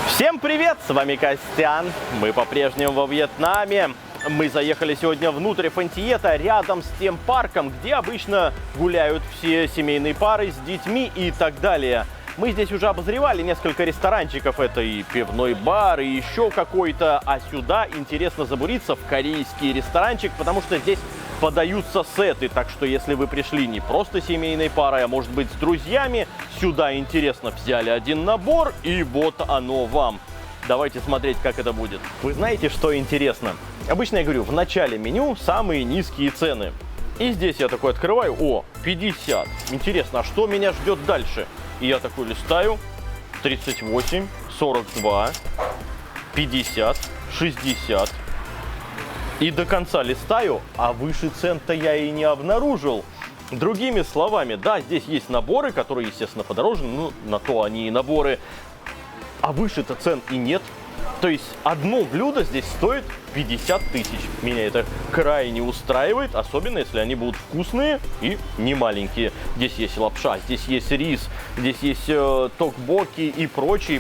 Всем привет! С вами Костян. Мы по-прежнему во Вьетнаме. Мы заехали сегодня внутрь Фон-Тиета, рядом с тем парком, где обычно гуляют все семейные пары с детьми и так далее. Мы здесь уже обозревали несколько ресторанчиков. Это и пивной бар, и еще какой-то. А сюда интересно забуриться в корейский ресторанчик, потому что здесь подаются сеты. Так что если вы пришли не просто семейной парой, а может быть с друзьями, сюда интересно взяли один набор, и вот оно вам. Давайте смотреть, как это будет. Вы знаете, что интересно? Обычно я говорю, в начале меню самые низкие цены. И здесь я такой открываю, о, 50. Интересно, а что меня ждет дальше? И я такой листаю, 38, 42, 50, 60. И до конца листаю, а выше цен-то я и не обнаружил. Другими словами, да, здесь есть наборы, которые, естественно, подороже, ну, на то они и наборы. А выше-то цен и нет. То есть одно блюдо здесь стоит 50 тысяч. Меня это крайне устраивает, особенно если они будут вкусные и не маленькие. Здесь есть лапша, здесь есть рис, здесь есть токбокки и прочие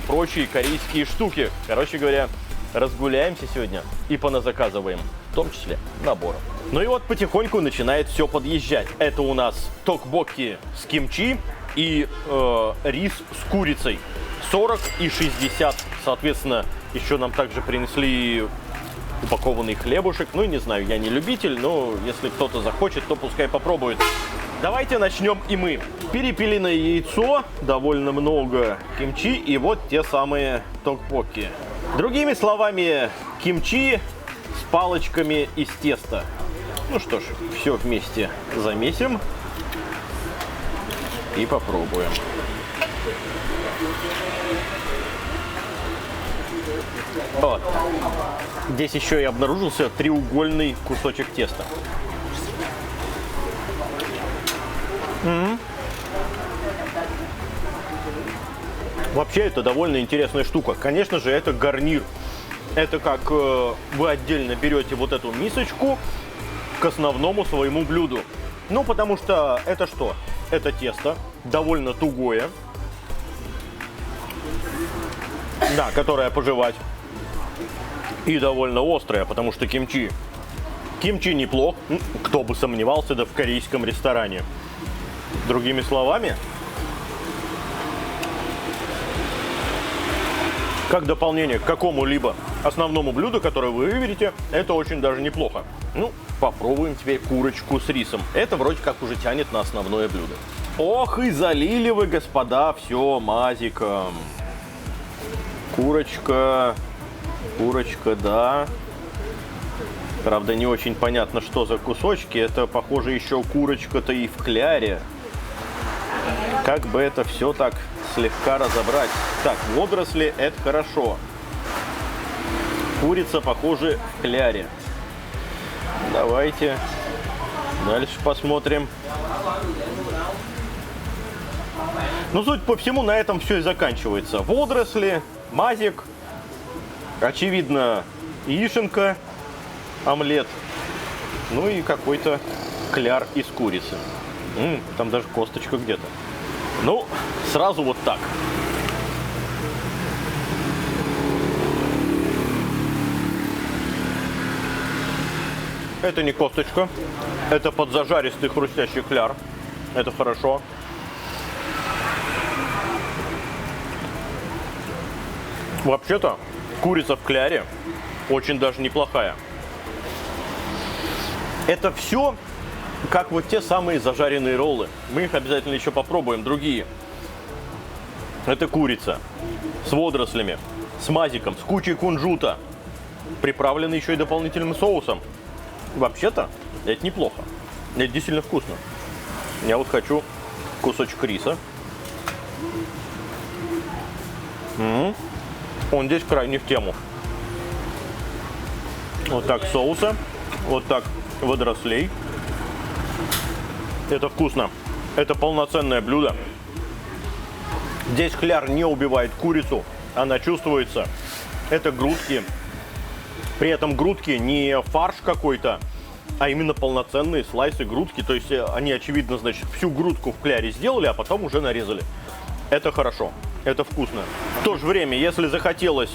корейские штуки. Короче говоря, разгуляемся сегодня и поназаказываем, в том числе наборы. Ну и вот потихоньку начинает все подъезжать. Это у нас токбокки с кимчи и рис с курицей. 40 и 60, соответственно, еще нам также принесли упакованный хлебушек. Ну, не знаю, я не любитель, но если кто-то захочет, то пускай попробует. Давайте начнем и мы. Перепелиное яйцо, довольно много кимчи и вот те самые токбокки. Другими словами, кимчи с палочками из теста. Ну что ж, все вместе замесим и попробуем. Вот. Здесь еще и обнаружился треугольный кусочек теста. Вообще это довольно интересная штука. Конечно же, это гарнир. Это как вы отдельно берете вот эту мисочку к основному своему блюду. Ну, потому что это что? Это тесто довольно тугое. Да, которое пожевать. И довольно острое, потому что кимчи. Кимчи неплох. Кто бы сомневался, да в корейском ресторане. Другими словами, как дополнение к какому-либо основному блюду, которое вы выберете, это очень даже неплохо. Ну, попробуем теперь курочку с рисом. Это вроде как уже тянет на основное блюдо. Ох, и залили вы, господа, все мазиком. Курочка, да. Правда, не очень понятно, что за кусочки. Это, похоже, еще курочка-то и в кляре. Как бы это все так слегка разобрать. Так, водоросли – это хорошо. Курица, похоже, в кляре. Давайте дальше посмотрим. Ну, судя по всему, на этом все и заканчивается. Водоросли, мазик, очевидно, яишенка, омлет, ну и какой-то кляр из курицы. Там даже косточка где-то. Ну, сразу вот так. Это не косточка, это подзажаристый хрустящий кляр. Это хорошо. Вообще-то, курица в кляре очень даже неплохая. Это все как вот те самые зажаренные роллы. Мы их обязательно еще попробуем, другие. Это курица с водорослями, с мазиком, с кучей кунжута, приправленный еще и дополнительным соусом. Вообще-то, это неплохо. Это действительно вкусно. Я вот хочу кусочек риса. Он здесь крайне в тему. Вот так соуса, вот так водорослей. Это вкусно. Это полноценное блюдо. Здесь кляр не убивает курицу, она чувствуется. Это грудки. При этом грудки не фарш какой-то, а именно полноценные слайсы грудки. То есть они, очевидно, значит, всю грудку в кляре сделали, а потом уже нарезали. Это хорошо, это вкусно. В то же время, если захотелось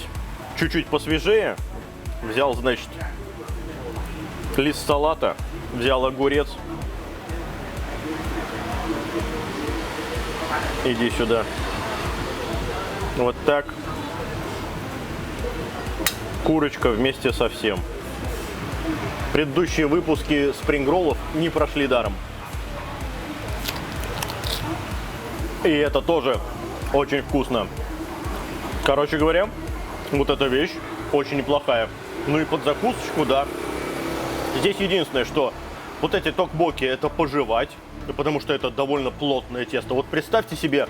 чуть-чуть посвежее, взял, значит, лист салата, взял огурец. Иди сюда. Вот так. Курочка вместе со всем. Предыдущие выпуски спрингроллов не прошли даром. И это тоже очень вкусно. Короче говоря, вот эта вещь очень неплохая. Ну и под закусочку, да. Здесь единственное, что вот эти токбоки это пожевать, потому что это довольно плотное тесто. Вот представьте себе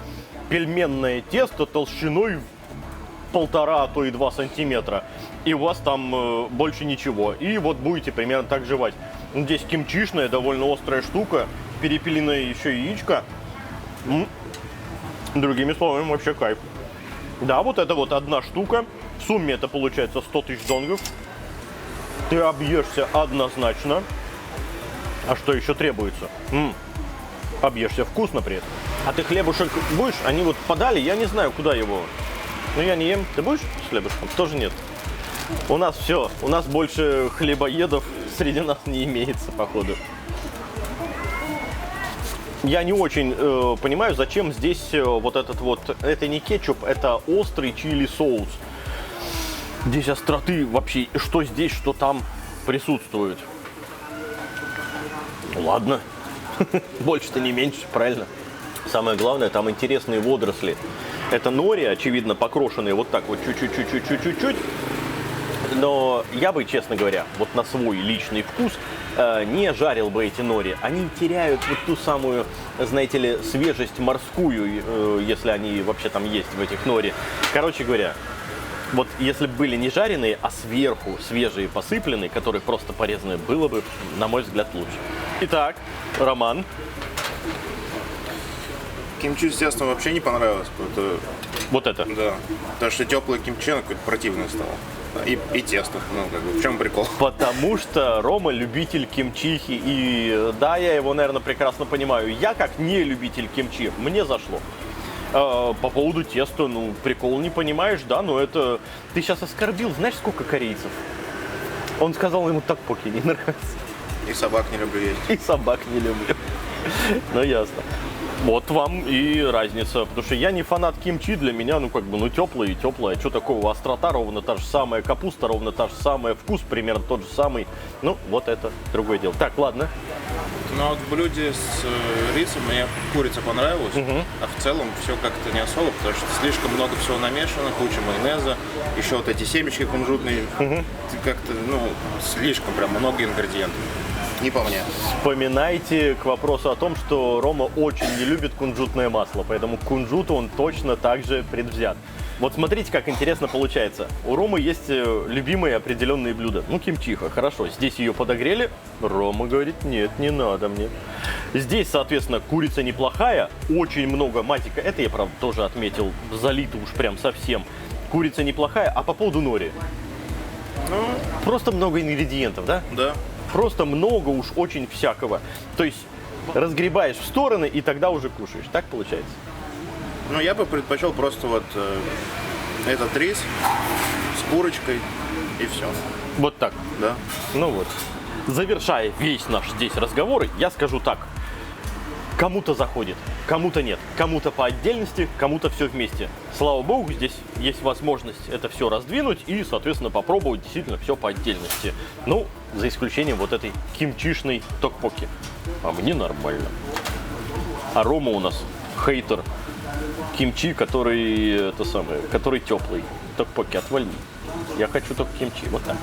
пельменное тесто толщиной 1,5, а то и 2 сантиметра. И у вас там больше ничего. И вот будете примерно так жевать. Здесь кимчишная, довольно острая штука. Перепелиное еще яичко. Другими словами, вообще кайф. Да, вот это вот одна штука. В сумме это получается 100 тысяч донгов. Ты объешься однозначно. А что еще требуется? Объешься вкусно при этом. А ты хлебушек будешь? Они вот подали, я не знаю, куда его. Ну, я не ем. Ты будешь с хлебушком? Тоже нет. У нас все. У нас больше хлебоедов среди нас не имеется, походу. Я не очень понимаю, зачем здесь вот этот вот... Это не кетчуп, это острый чили соус. Здесь остроты вообще. Что здесь, что там присутствует. Ладно. Больше-то не меньше, правильно? Самое главное, там интересные водоросли. Это нори, очевидно, покрошенные вот так вот чуть-чуть. Но я бы, честно говоря, вот на свой личный вкус не жарил бы эти нори. Они теряют вот ту самую, знаете ли, свежесть морскую, если они вообще там есть в этих нори. Короче говоря, вот если бы были не жареные, а сверху свежие посыпленные, которые просто порезаны, было бы, на мой взгляд, лучше. Итак, Роман. Кимчи с тестом вообще не понравилось. Вот это? Да. Потому что теплое кимчи, оно какое-то противное стало. И тесто. Ну, как бы, в чем прикол? Потому что Рома любитель кимчихи. И да, я его, наверное, прекрасно понимаю. Я, как не любитель кимчи, мне зашло. По поводу теста, ну, прикол не понимаешь, да, но это... Ты сейчас оскорбил, знаешь, сколько корейцев? Он сказал, ему токбоки не нравится. И собак не люблю есть. И собак не люблю. Ну, ясно. Вот вам и разница, потому что я не фанат кимчи, для меня, ну, как бы, ну, теплое и теплое. А что такого? Острота ровно та же самая, капуста ровно та же самая, вкус примерно тот же самый. Ну, вот это другое дело. Так, ладно. Ну, вот в блюде с рисом мне курица понравилась, а в целом все как-то не особо, потому что слишком много всего намешано, куча майонеза, еще вот эти семечки кунжутные, как-то, ну, слишком прям много ингредиентов. Не по мне. Вспоминайте к вопросу о том, что Рома очень не любит кунжутное масло, поэтому к кунжуту он точно так же предвзят. Вот смотрите, как интересно получается. У Ромы есть любимые определенные блюда. Ну, кимчиха, хорошо. Здесь ее подогрели. Рома говорит, нет, не надо мне. Здесь, соответственно, курица неплохая. Очень много матика. Это я, правда, тоже отметил. Залито уж прям совсем. Курица неплохая. А по поводу нори? Ну, просто много ингредиентов, да? Да. Просто много уж очень всякого. То есть разгребаешь в стороны и тогда уже кушаешь. Так получается? Ну, я бы предпочел просто вот этот рис с курочкой и все. Вот так? Да. Ну вот. Завершая весь наш здесь разговор, я скажу так. Кому-то заходит, кому-то нет. Кому-то по отдельности, кому-то все вместе. Слава богу, здесь есть возможность это все раздвинуть и, соответственно, попробовать действительно все по отдельности. Ну, за исключением вот этой кимчишной токбоки. А мне нормально. А Рома у нас хейтер кимчи, который теплый. Токбоки, отвали. Я хочу только кимчи. Вот так.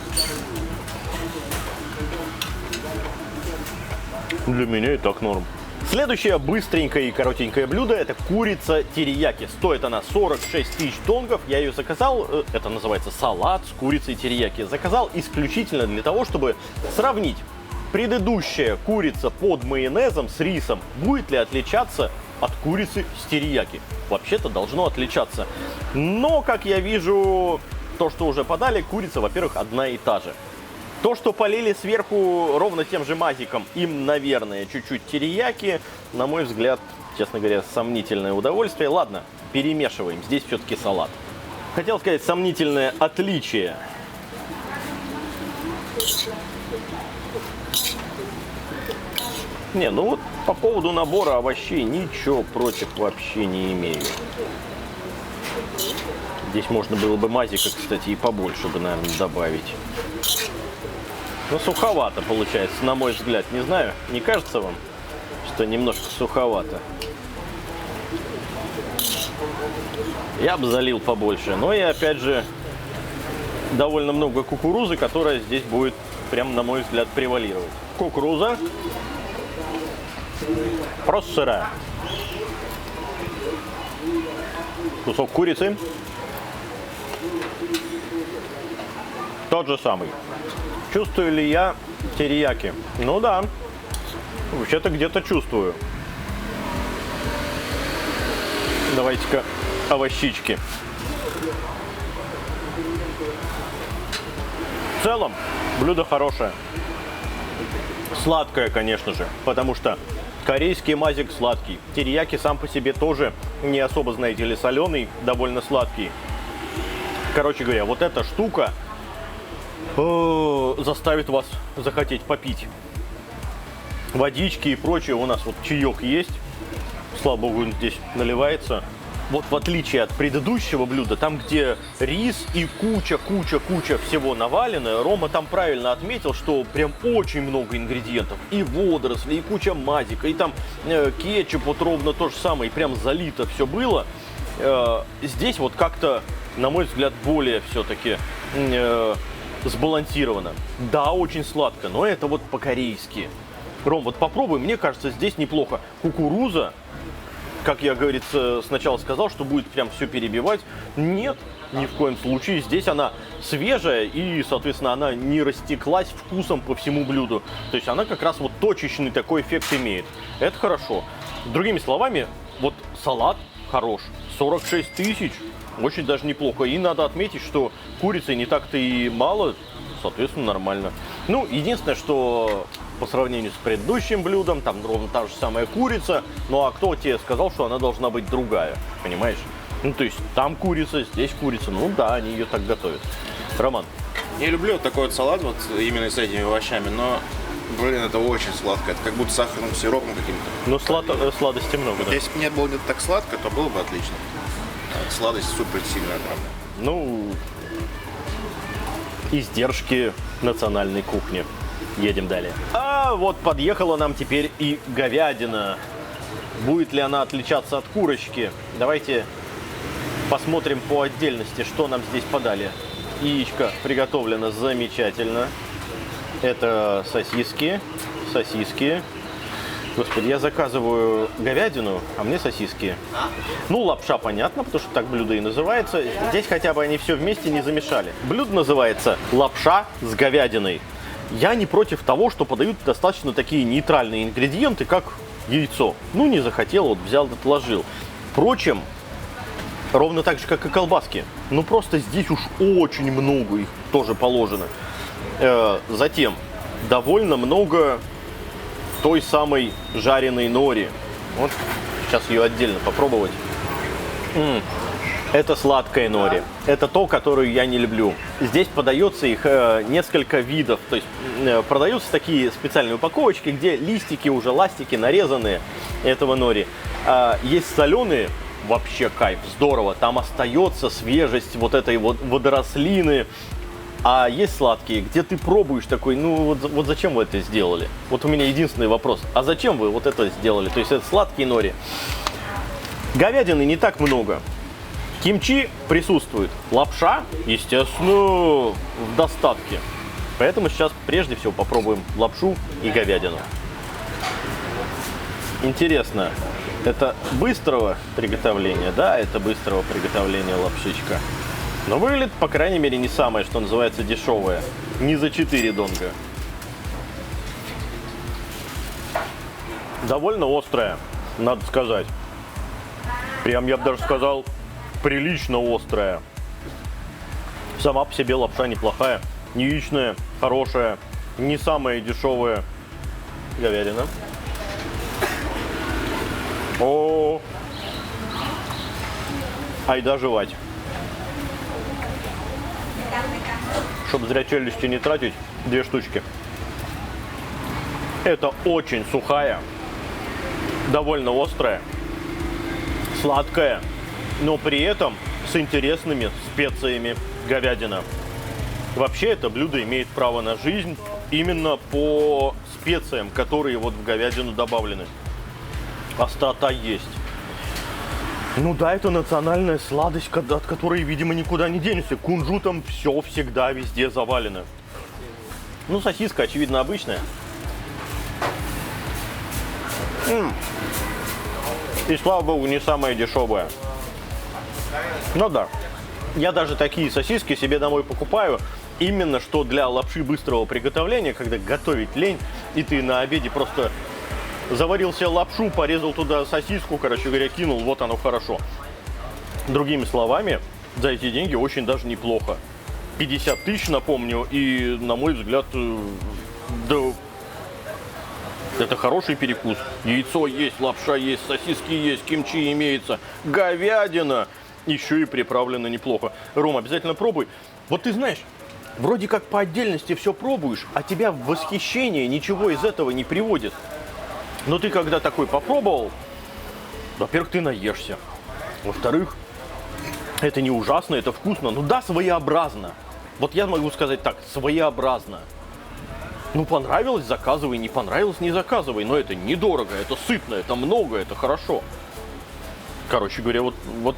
Для меня и так норм. Следующее быстренькое и коротенькое блюдо – это курица терияки. Стоит она 46 тысяч донгов. Я ее заказал, это называется салат с курицей терияки. Заказал исключительно для того, чтобы сравнить предыдущая курица под майонезом с рисом. Будет ли отличаться от курицы с терияки? Вообще-то должно отличаться. Но, как я вижу, то, что уже подали, курица, во-первых, одна и та же. То, что полили сверху ровно тем же мазиком, им, наверное, чуть-чуть терияки, на мой взгляд, честно говоря, сомнительное удовольствие. Ладно, перемешиваем, здесь все-таки салат. Хотел сказать, сомнительное отличие. Не, ну вот по поводу набора овощей ничего против вообще не имею. Здесь можно было бы мазика, кстати, и побольше бы, наверное, добавить. Но суховато получается, на мой взгляд. Не знаю, не кажется вам, что немножко суховато? Я бы залил побольше. Но и опять же, довольно много кукурузы, которая здесь будет, прям на мой взгляд, превалировать. Кукуруза. Просто сырая. Кусок курицы. Тот же самый. Чувствую ли я терияки? Ну да. Вообще-то где-то чувствую. Давайте-ка овощички. В целом, блюдо хорошее. Сладкое, конечно же, потому что корейский мазик сладкий. Терияки сам по себе тоже не особо, знаете ли, соленый, довольно сладкий. Короче говоря, вот эта штука заставит вас захотеть попить водички и прочее. У нас вот чаек есть. Слава богу, он здесь наливается. Вот в отличие от предыдущего блюда, там, где рис и куча всего навалено, Рома там правильно отметил, что прям очень много ингредиентов. И водоросли, и куча мазика, и там кетчуп, вот ровно то же самое, и прям залито все было. Здесь вот как-то, на мой взгляд, более все-таки сбалансировано. Да, очень сладко, но это вот по-корейски. Ром, вот попробуй, мне кажется, здесь неплохо. Кукуруза, как я, говорится, сначала сказал, что будет прям все перебивать. Нет, ни в коем случае. Здесь она свежая и, соответственно, она не растеклась вкусом по всему блюду. То есть она как раз вот точечный такой эффект имеет. Это хорошо. Другими словами, вот салат хорош. 46 тысяч. Очень даже неплохо. И надо отметить, что курицы не так-то и мало, соответственно, нормально. Ну, единственное, что по сравнению с предыдущим блюдом, там ровно та же самая курица, ну а кто тебе сказал, что она должна быть другая, понимаешь? Ну, то есть там курица, здесь курица, ну да, они ее так готовят. Роман. Я люблю вот такой вот салат, вот именно с этими овощами, но, блин, это очень сладко, это как будто сахарным сиропом каким-то. Ну, сладости много, вот да. Если бы не было так сладко, то было бы отлично. Сладость супер сильная, правда. Ну, издержки национальной кухни. Едем далее. А вот подъехала нам теперь и говядина. Будет ли она отличаться от курочки? Давайте посмотрим по отдельности, что нам здесь подали. Яичко приготовлено замечательно. Это сосиски. Господи, я заказываю говядину, а мне сосиски. Ну, лапша, понятно, потому что так блюдо и называется. Здесь хотя бы они все вместе не замешали. Блюдо называется лапша с говядиной. Я не против того, что подают достаточно такие нейтральные ингредиенты, как яйцо. Ну, не захотел, вот взял, отложил. Впрочем, ровно так же, как и колбаски. Ну, просто здесь уж очень много их тоже положено. Затем довольно много той самой жареной нори. Вот, сейчас ее отдельно попробовать. Это сладкая нори. Это то, которую я не люблю. Здесь подается их несколько видов. То есть продаются такие специальные упаковочки, где листики, уже ластики нарезанные этого нори. Есть соленые, вообще кайф, здорово. Там остается свежесть вот этой вот водорослины. А есть сладкие, где ты пробуешь такой, ну вот зачем вы это сделали? Вот у меня единственный вопрос. А зачем вы вот это сделали? То есть это сладкие нори. Говядины не так много. Кимчи присутствует. Лапша, естественно, в достатке. Поэтому сейчас прежде всего попробуем лапшу и говядину. Интересно, это быстрого приготовления? Да, это быстрого приготовления лапшичка. Но выглядит, по крайней мере, не самое, что называется, дешевое. Не за 4 донга. Довольно острая, надо сказать. Прям, я бы даже сказал, прилично острая. Сама по себе лапша неплохая. Яичная, хорошая, не самая дешевая говядина. О, айда жевать. Чтобы зря челюсти не тратить, 2 штучки. Это очень сухая, довольно острая, сладкая, но при этом с интересными специями говядина. Вообще это блюдо имеет право на жизнь именно по специям, которые вот в говядину добавлены. Острота есть. Ну да, это национальная сладость, от которой, видимо, никуда не денешься. Кунжутом все всегда везде завалено. Ну, сосиска, очевидно, обычная. И, слава богу, не самая дешевая. Ну да, я даже такие сосиски себе домой покупаю, именно что для лапши быстрого приготовления, когда готовить лень, и ты на обеде просто заварил себе лапшу, порезал туда сосиску, короче говоря, кинул, вот оно хорошо. Другими словами, за эти деньги очень даже неплохо. 50 тысяч, напомню, и, на мой взгляд, да, это хороший перекус. Яйцо есть, лапша есть, сосиски есть, кимчи имеется, говядина, еще и приправлено неплохо. Ром, обязательно пробуй. Вот ты знаешь, вроде как по отдельности все пробуешь, а тебя в восхищение ничего из этого не приводит. Но ты когда такой попробовал, во-первых, ты наешься. Во-вторых, это не ужасно, это вкусно. Ну да, своеобразно. Вот я могу сказать так, своеобразно. Ну, понравилось — заказывай, не понравилось — не заказывай. Но это недорого, это сытно, это много, это хорошо. Короче говоря, вот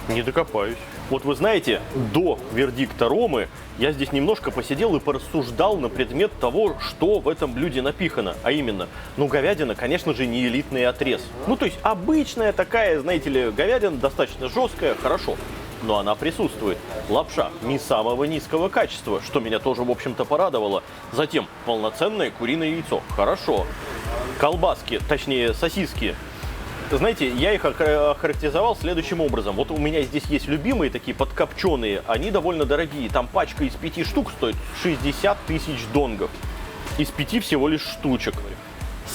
не докопаюсь. Вот вы знаете, до вердикта Ромы я здесь немножко посидел и порассуждал на предмет того, что в этом блюде напихано. А именно, ну, говядина, конечно же, не элитный отрез. Ну, то есть обычная такая, знаете ли, говядина, достаточно жесткая, хорошо. Но она присутствует. Лапша не самого низкого качества, что меня тоже, в общем-то, порадовало. Затем полноценное куриное яйцо. Хорошо. Колбаски, точнее, сосиски. Знаете, я их охарактеризовал следующим образом. Вот у меня здесь есть любимые такие подкопченые, они довольно дорогие. Там пачка из 5 штук стоит 60 тысяч донгов. Из 5 всего лишь штучек.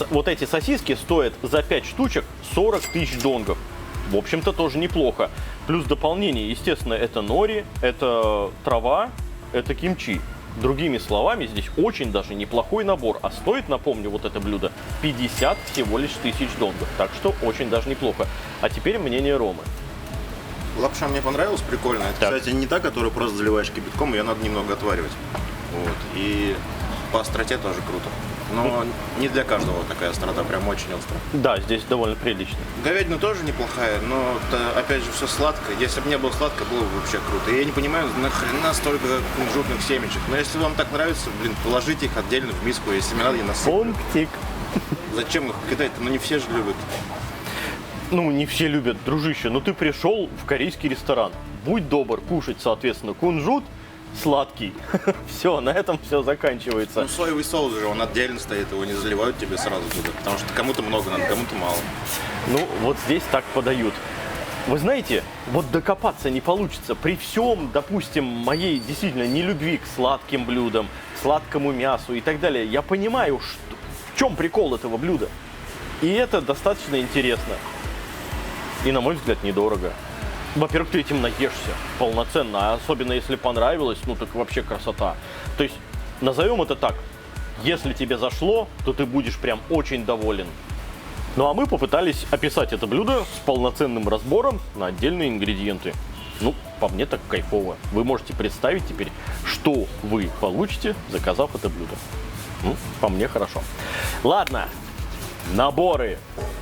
Вот эти сосиски стоят за 5 штучек 40 тысяч донгов. В общем-то, тоже неплохо. Плюс дополнение, естественно, это нори, это трава, это кимчи. Другими словами, здесь очень даже неплохой набор. А стоит, напомню, вот это блюдо 50 всего лишь тысяч донгов. Так что очень даже неплохо. А теперь мнение Ромы. Лапша мне понравилась, прикольно. Это, Так. кстати, не та, которую просто заливаешь кипятком, ее надо немного отваривать. Вот. И по остроте тоже круто. Но не для каждого такая острота, прям очень острая. Да, здесь довольно прилично. Говядина тоже неплохая, но это, опять же, все сладкое. Если бы не было сладко, было бы вообще круто. И я не понимаю, нахрена столько кунжутных семечек. Но если вам так нравится, блин, положите их отдельно в миску, если не надо, и насыпать. Пунктик. Зачем их кидать-то? Ну не все же любят. Ну, не все любят, дружище. Ну, ты пришел в корейский ресторан. Будь добр кушать, соответственно, кунжут сладкий. Все, на этом все заканчивается. Ну соевый соус же, он отдельно стоит, его не заливают тебе сразу туда. Потому что кому-то много надо, кому-то мало. Ну, вот здесь так подают. Вы знаете, вот докопаться не получится. При всем, допустим, моей действительно нелюбви к сладким блюдам, к сладкому мясу и так далее, я понимаю, в чем прикол этого блюда. И это достаточно интересно. И, на мой взгляд, недорого. Во-первых, ты этим наешься полноценно, а особенно если понравилось, ну так вообще красота. То есть, назовем это так, если тебе зашло, то ты будешь прям очень доволен. Ну а мы попытались описать это блюдо с полноценным разбором на отдельные ингредиенты. Ну, по мне так кайфово. Вы можете представить теперь, что вы получите, заказав это блюдо. Ну, по мне хорошо. Ладно, наборы.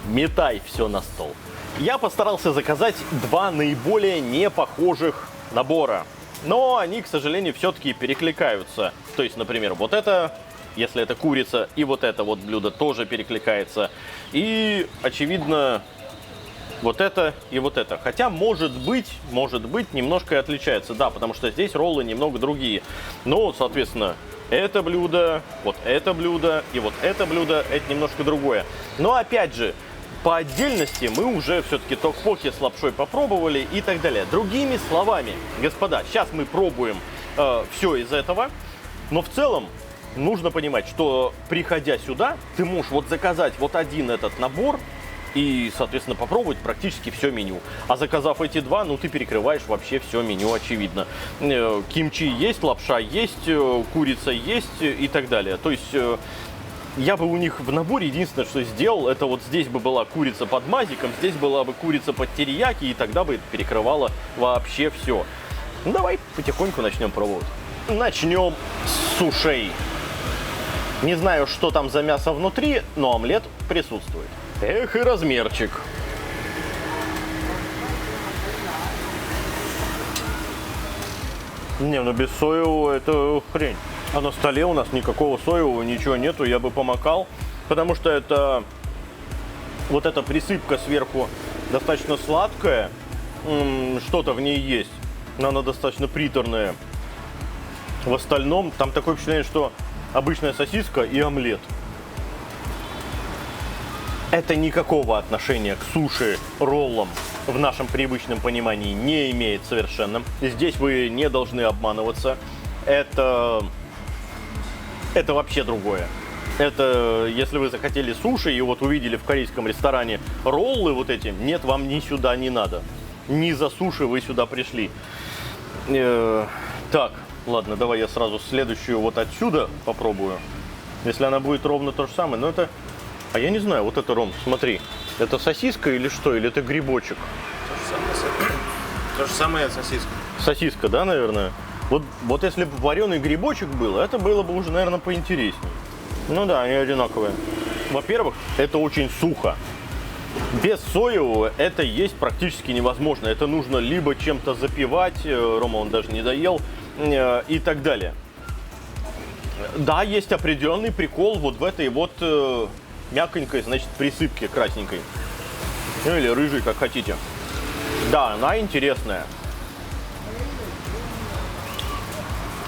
Метай все на стол. Я постарался заказать 2 наиболее непохожих набора. Но они, к сожалению, все-таки перекликаются. То есть, например, вот это, если это курица, и вот это вот блюдо тоже перекликается. И, очевидно, вот это и вот это. Хотя, может быть, немножко и отличается. Да, потому что здесь роллы немного другие. Но, соответственно, это блюдо и вот это блюдо, это немножко другое. Но, опять же, по отдельности мы уже все-таки токбокки с лапшой попробовали и так далее. Другими словами, господа, сейчас мы пробуем все из этого. Но в целом нужно понимать, что приходя сюда, ты можешь вот заказать вот один этот набор и, соответственно, попробовать практически все меню. А заказав эти два, ну ты перекрываешь вообще все меню, очевидно. Кимчи есть, лапша есть, курица есть и так далее. То есть я бы у них в наборе единственное, что сделал, это вот здесь бы была курица под мазиком, здесь была бы курица под терияки, и тогда бы это перекрывало вообще все. Ну давай потихоньку начнем пробовать. Начнем с сушей. Не знаю, что там за мясо внутри, но омлет присутствует. Эх, и размерчик. Не, ну без соевого это хрень. А на столе у нас никакого соевого, ничего нету, я бы помакал. Потому что это вот эта присыпка сверху достаточно сладкая. Что-то в ней есть. Но она достаточно приторная. В остальном там такое впечатление, что обычная сосиска и омлет. Это никакого отношения к суши, роллам в нашем привычном понимании не имеет совершенно. Здесь вы не должны обманываться. Это вообще другое. Это если вы захотели суши и вот увидели в корейском ресторане роллы вот эти, нет, вам ни сюда не надо. Не за суши вы сюда пришли. Так, ладно, давай я сразу следующую вот отсюда попробую. Если она будет ровно то же самое, но это... А я не знаю, вот это, Ром, смотри. Это сосиска или что? Или это грибочек? То же самое сосиска. Сосиска, да, наверное? Вот если бы вареный грибочек был, это было бы уже, наверное, поинтереснее. Ну да, они одинаковые. Во-первых, это очень сухо. Без соевого это есть практически невозможно. Это нужно либо чем-то запивать, Рома он даже не доел, и так далее. Да, есть определенный прикол вот в этой вот мягонькой, значит, присыпке красненькой. Ну или рыжей, как хотите. Да, она интересная.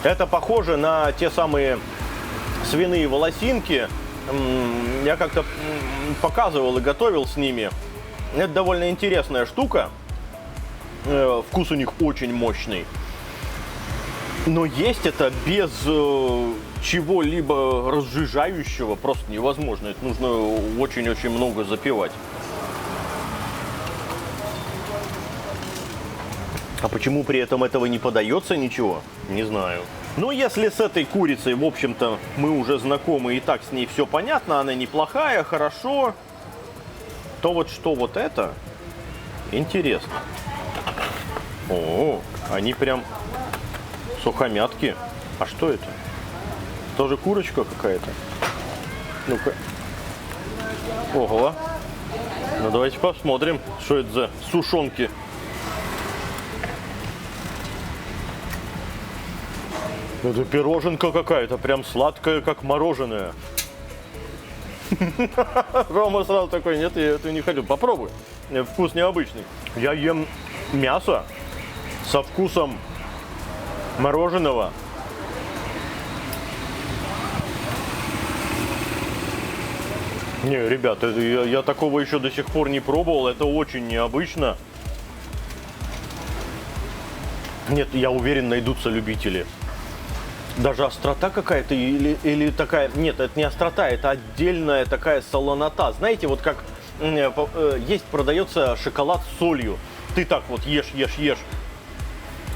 Это похоже на те самые свиные волосинки. Я как-то показывал и готовил с ними. Это довольно интересная штука. Вкус у них очень мощный. Но есть это без чего-либо разжижающего просто невозможно. Это нужно очень-очень много запивать. А почему при этом этого не подается ничего? Не знаю. Но если с этой курицей, в общем-то, мы уже знакомы и так с ней все понятно, она неплохая, хорошо, то вот что вот это, интересно. О, они прям сухомятки. А что это? Тоже курочка какая-то? Ну-ка. Ого. Ну давайте посмотрим, что это за сушонки. Это пироженка какая-то, прям сладкая, как мороженое. Рома сразу такой, нет, я это не хочу. Попробуй. Вкус необычный. Я ем мясо со вкусом мороженого. Не, ребята, я такого еще до сих пор не пробовал. Это очень необычно. Нет, я уверен, найдутся любители. Даже острота какая-то или такая... Нет, это не острота, это отдельная такая солонота. Знаете, вот как есть, продается шоколад с солью. Ты так вот ешь,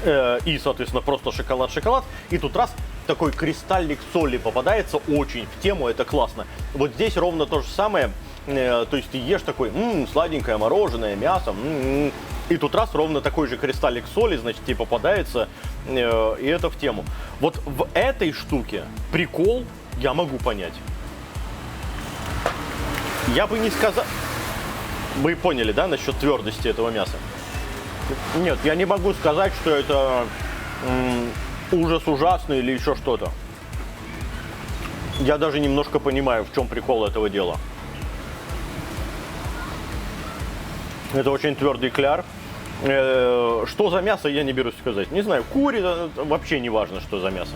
и, соответственно, просто шоколад. И тут раз такой кристаллик соли попадается, очень в тему, это классно. Вот здесь ровно то же самое. То есть ты ешь такой, сладенькое мороженое, мясо, и тут раз ровно такой же кристаллик соли, значит, тебе попадается, и это в тему. Вот в этой штуке прикол я могу понять. Я бы не сказал... Вы поняли, да, насчет твердости этого мяса? Нет, я не могу сказать, что это ужас ужасный или еще что-то. Я даже немножко понимаю, в чем прикол этого дела. Это очень твердый кляр. Что за мясо, я не берусь сказать. Не знаю, курица, вообще не важно, что за мясо.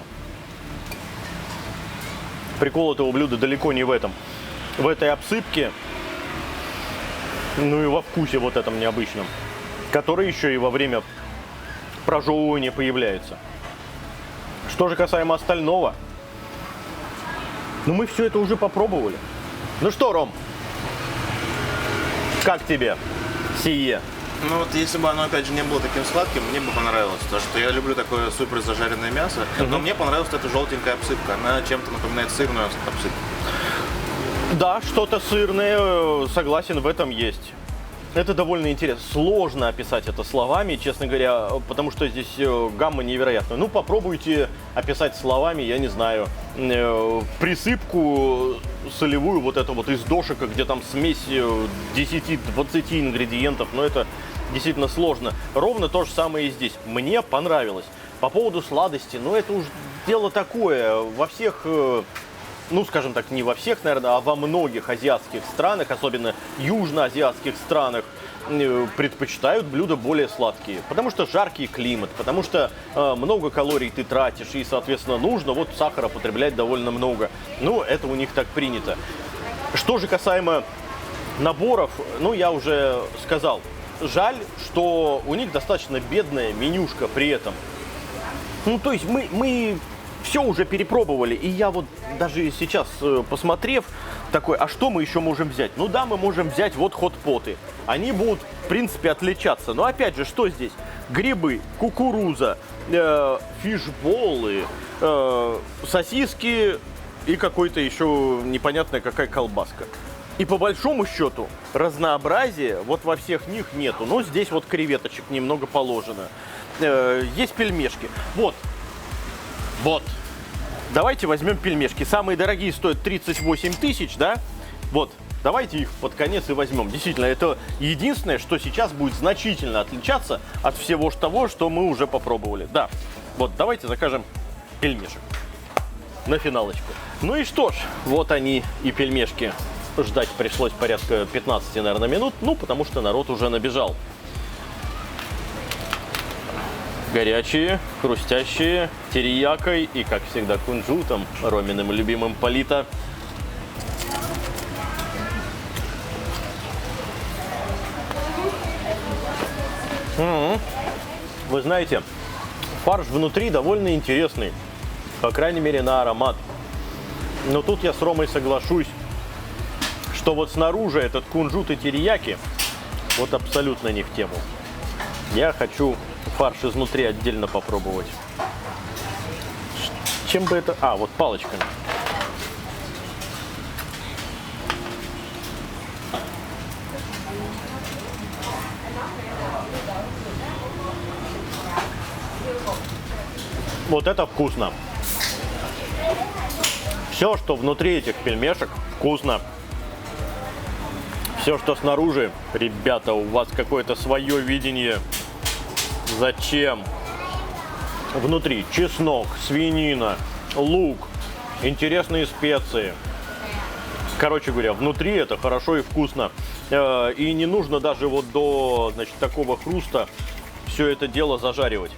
Прикол этого блюда далеко не в этом. В этой обсыпке, ну и во вкусе вот этом необычном, который еще и во время прожевывания появляется. Что же касаемо остального, Ну мы все это уже попробовали. Ну что, Ром, как тебе сие? Ну вот если бы оно опять же не было таким сладким, мне бы понравилось. Потому что я люблю такое супер зажаренное мясо. Но мне понравилась эта желтенькая обсыпка. Она чем-то напоминает сырную обсыпку. Да, что-то сырное, согласен, в этом есть. Это довольно интересно. Сложно описать это словами, честно говоря, потому что здесь гамма невероятная. Ну, попробуйте описать словами, я не знаю, присыпку солевую вот это вот из дошика, где там смесь 10-20 ингредиентов, но это действительно сложно. Ровно то же самое и здесь. Мне понравилось. По поводу сладости, ну, это уж дело такое. Во всех... Ну, скажем так, не во всех, наверное, а во многих азиатских странах, особенно южноазиатских странах, предпочитают блюда более сладкие. Потому что жаркий климат, потому что много калорий ты тратишь, и, соответственно, нужно вот сахара потреблять довольно много. Ну, это у них так принято. Что же касаемо наборов, ну, я уже сказал, жаль, что у них достаточно бедная менюшка при этом. Ну, то есть мы все уже перепробовали, и я вот даже сейчас, посмотрев, такой, а что мы еще можем взять? Ну да, мы можем взять вот хот-поты. Они будут, в принципе, отличаться. Но опять же, что здесь? Грибы, кукуруза, фишболы, сосиски и какой-то еще непонятная какая колбаска. И по большому счету разнообразия вот во всех них нету. Но здесь вот креветочек немного положено. Есть пельмешки. Вот. Давайте возьмем пельмешки. Самые дорогие стоят 38 тысяч, да? Вот. Давайте их под конец и возьмем. Действительно, это единственное, что сейчас будет значительно отличаться от всего того, что мы уже попробовали. Да. Вот, давайте закажем пельмешек на финалочку. Ну и что ж, вот они и пельмешки. Ждать пришлось порядка 15, наверное, минут. Ну, потому что народ уже набежал. Горячие, хрустящие, териякой и, как всегда, кунжутом, Роминым любимым полита. Вы знаете, фарш внутри довольно интересный, по крайней мере, на аромат. Но тут я с Ромой соглашусь, что вот снаружи этот кунжут и терияки вот абсолютно не в тему. Я хочу фарш изнутри отдельно попробовать. Чем бы это... А, вот палочками. Вот это вкусно. Все, что внутри этих пельмешек, вкусно. Все, что снаружи, ребята, у вас какое-то свое видение. Зачем? Внутри чеснок, свинина, лук, интересные специи. Короче говоря, внутри это хорошо и вкусно. И не нужно даже вот до, значит, такого хруста все это дело зажаривать.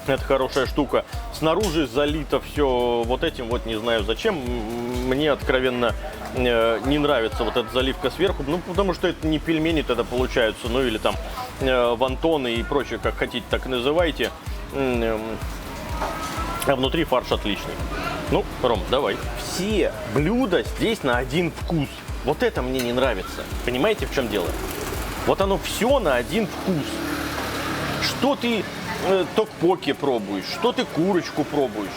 Это хорошая штука. Снаружи залито все вот этим вот, не знаю зачем. Мне откровенно не нравится вот эта заливка сверху. Ну, потому что это не пельмени тогда получаются. Ну, или там вонтоны и прочее, как хотите, так называйте. А внутри фарш отличный. Ну, Ром, давай. Все блюда здесь на один вкус. Вот это мне не нравится. Понимаете, в чем дело? Вот оно все на один вкус. Что ты токпоки пробуешь, что ты курочку пробуешь,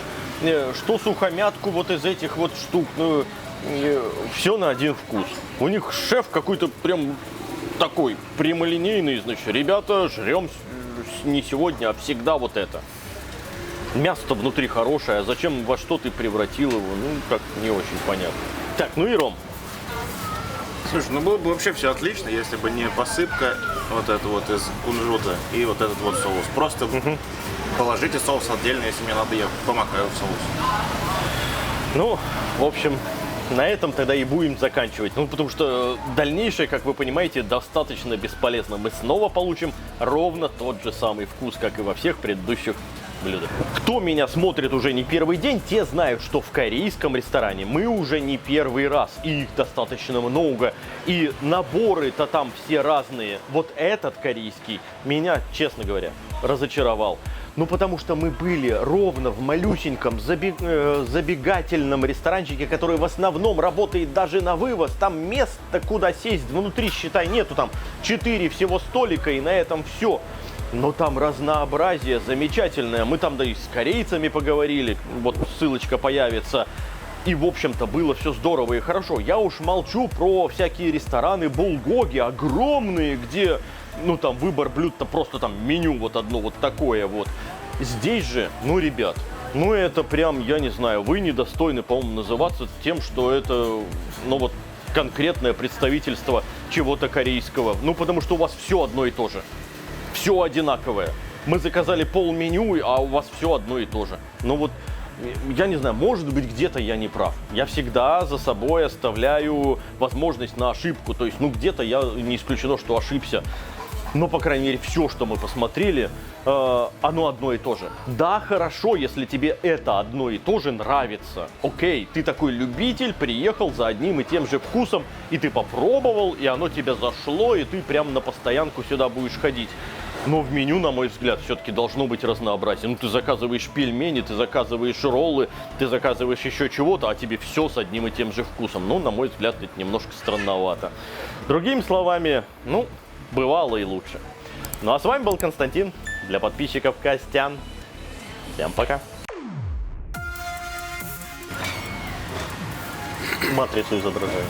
что сухомятку вот из этих вот штук. Все на один вкус. У них шеф какой-то прям такой прямолинейный, значит, ребята, жрем не сегодня, а всегда вот это. Мясо-то внутри хорошее, а зачем, во что ты превратил его, ну, как не очень понятно. Так, ну и Ром. Слушай, ну было бы вообще все отлично, если бы не посыпка вот эта вот из кунжута и вот этот вот соус. Просто положите соус отдельно, если мне надо, я помакаю в соус. Ну, в общем, на этом тогда и будем заканчивать. Ну, потому что дальнейшее, как вы понимаете, достаточно бесполезно. Мы снова получим ровно тот же самый вкус, как и во всех предыдущих блюдах. Кто меня смотрит уже не первый день, те знают, что в корейском ресторане мы уже не первый раз. И их достаточно много. И наборы-то там все разные. Вот этот корейский меня, честно говоря, разочаровал. Ну, потому что мы были ровно в малюсеньком забегательном ресторанчике, который в основном работает даже на вывоз. Там места, куда сесть внутри, считай, нету. Там 4 всего столика, и на этом все. Но там разнообразие замечательное. Мы там, да, и с корейцами поговорили. Вот ссылочка появится. И, в общем-то, было все здорово и хорошо. Я уж молчу про всякие рестораны Булгоги, огромные, где, ну, там, выбор блюд-то просто там меню вот одно вот такое вот. Здесь же, ну, ребят, ну, это прям, я не знаю, вы недостойны, по-моему, называться тем, что это, ну, вот, конкретное представительство чего-то корейского. Ну, потому что у вас все одно и то же. Все одинаковое. Мы заказали полменю, а у вас все одно и то же. Ну, вот, я не знаю, может быть, где-то я не прав. Я всегда за собой оставляю возможность на ошибку. То есть, ну, где-то я не исключено, что ошибся. Но, по крайней мере, все, что мы посмотрели, оно одно и то же. Да, хорошо, если тебе это одно и то же нравится. Окей, ты такой любитель, приехал за одним и тем же вкусом, и ты попробовал, и оно тебе зашло, и ты прям на постоянку сюда будешь ходить. Но в меню, на мой взгляд, все-таки должно быть разнообразие. Ну, ты заказываешь пельмени, ты заказываешь роллы, ты заказываешь еще чего-то, а тебе все с одним и тем же вкусом. Ну, на мой взгляд, это немножко странновато. Другими словами, ну, бывало и лучше. Ну, а с вами был Константин. Для подписчиков Костян. Всем пока. Матрицу изображаю.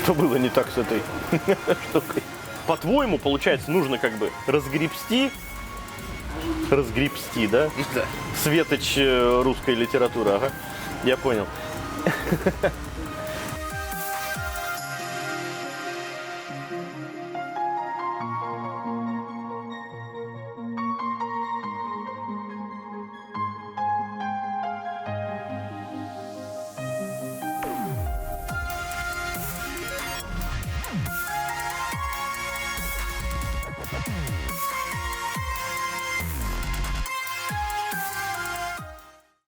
Что было не так с этой штукой? По-твоему, получается, нужно как бы разгребсти, да? Да. Светоч русской литературы, ага. Я понял.